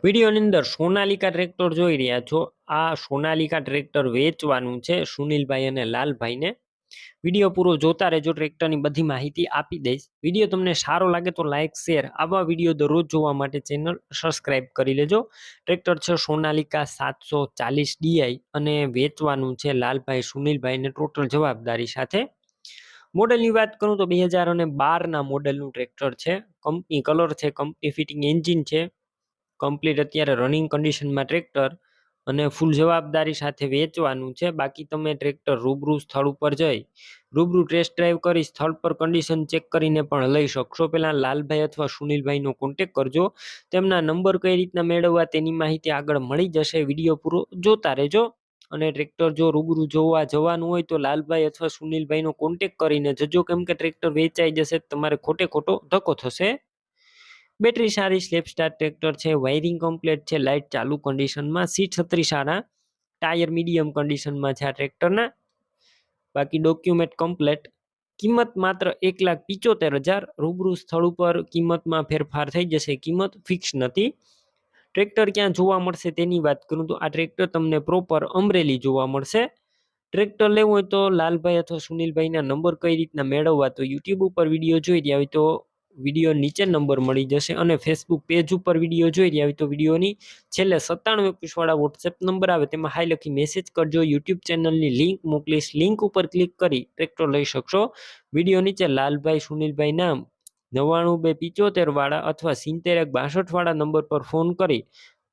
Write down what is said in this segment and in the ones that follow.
વિડીયોની અંદર સોનાલિકા ટ્રેક્ટર જોઈ રહ્યા છો। આ સોનાલિકા ટ્રેક્ટર વેચવાનું છે સુનિલભાઈ અને લાલભાઈને। વિડીયો પૂરો જોતા રહેજો, ટ્રેક્ટરની બધી માહિતી આપી દઈશ। વિડીયો તમને સારો લાગે તો લાઇક શેર, આવા વિડીયો દરરોજ જોવા માટે ચેનલ સબસ્ક્રાઇબ કરી લેજો। ટ્રેક્ટર છે સોનાલિકા 740 DI અને વેચવાનું છે લાલભાઈ સુનિલભાઈને ટોટલ જવાબદારી સાથે। મોડેલની વાત કરું તો 2012ના મોડેલનું ટ્રેક્ટર છે। કંપની કલર છે, કંપની ફિટિંગ એન્જિન છે, કમ્પ્લીટ અત્યારે રનિંગ કન્ડિશનમાં ટ્રેક્ટર અને ફૂલ જવાબદારી સાથે વેચવાનું છે। બાકી તમે ટ્રેક્ટર રૂબરૂ સ્થળ ઉપર જઈ રૂબરૂ ટેસ્ટ ડ્રાઈવ કરી સ્થળ પર કન્ડિશન ચેક કરીને પણ લઈ શકશો। પહેલા લાલભાઈ અથવા સુનિલભાઈનો કોન્ટેક કરજો। તેમના નંબર કઈ રીતના મેળવવા તેની માહિતી આગળ મળી જશે। વિડીયો પૂરો જોતા રહેજો। અને ટ્રેક્ટર જો રૂબરૂ જોવા જવાનું હોય તો લાલભાઈ અથવા સુનિલભાઈનો કોન્ટેક કરીને જજો, કેમ કે ટ્રેક્ટર વેચાઈ જશે તમારે ખોટે ખોટો ધક્કો થશે। બેટરી સારી, સ્લેપ સ્ટાર ટ્રેક્ટર છે, વાયરિંગ કમ્પ્લીટ છે, લાઇટ ચાલુ કન્ડિશનમાં, સીટ છત્રી સારા, ટાયર મીડિયમ કન્ડિશનમાં છે આ ટ્રેક્ટરના। બાકી ડોક્યુમેન્ટ કમ્પ્લીટ। કિંમત માત્ર 1,75,000। રૂબરૂ સ્થળ ઉપર કિંમતમાં ફેરફાર થઈ જશે, કિંમત ફિક્સ નથી। ટ્રેક્ટર ક્યાં જોવા મળશે તેની વાત કરું તો આ ટ્રેક્ટર તમને પ્રોપર અમરેલી જોવા મળશે। ટ્રેક્ટર લેવું હોય તો લાલભાઈ અથવા સુનિલભાઈના નંબર કઈ રીતના મેળવવા, તો યુટ્યુબ ઉપર વિડીયો જોઈ રહ્યા હોય તો વિડીયો નીચે નંબર મળી જશે, અને ફેસબુક પેજ ઉપર વિડીયો જોઈ રહ્યા હોય તો વિડીયોની છેલ્લે 97 વાળા વોટ્સએપ નંબર આવે તેમાં હાઈ લખી મેસેજ કરજો। યુટ્યુબ ચેનલની લિંક મોકલીશ, લિંક ઉપર ક્લિક કરી ટ્રેક્ટર લઈ શકશો। વિડીયો નીચે લાલભાઈ સુનિલભાઈ નામ 99,275 વાળા અથવા 70,162 વાળા નંબર પર ફોન કરી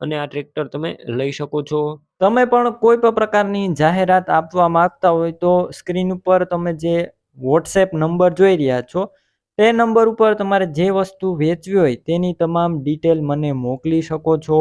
અને આ ટ્રેક્ટર તમે લઈ શકો છો। તમે પણ કોઈ પણ પ્રકારની જાહેરાત આપવા માંગતા હોય તો સ્ક્રીન ઉપર તમે જે વોટ્સએપ નંબર જોઈ રહ્યા છો તે નંબર ઉપર તમારે જે વસ્તુ વેચવી હોય તેની તમામ ડિટેલ મને મોકલી શકો છો।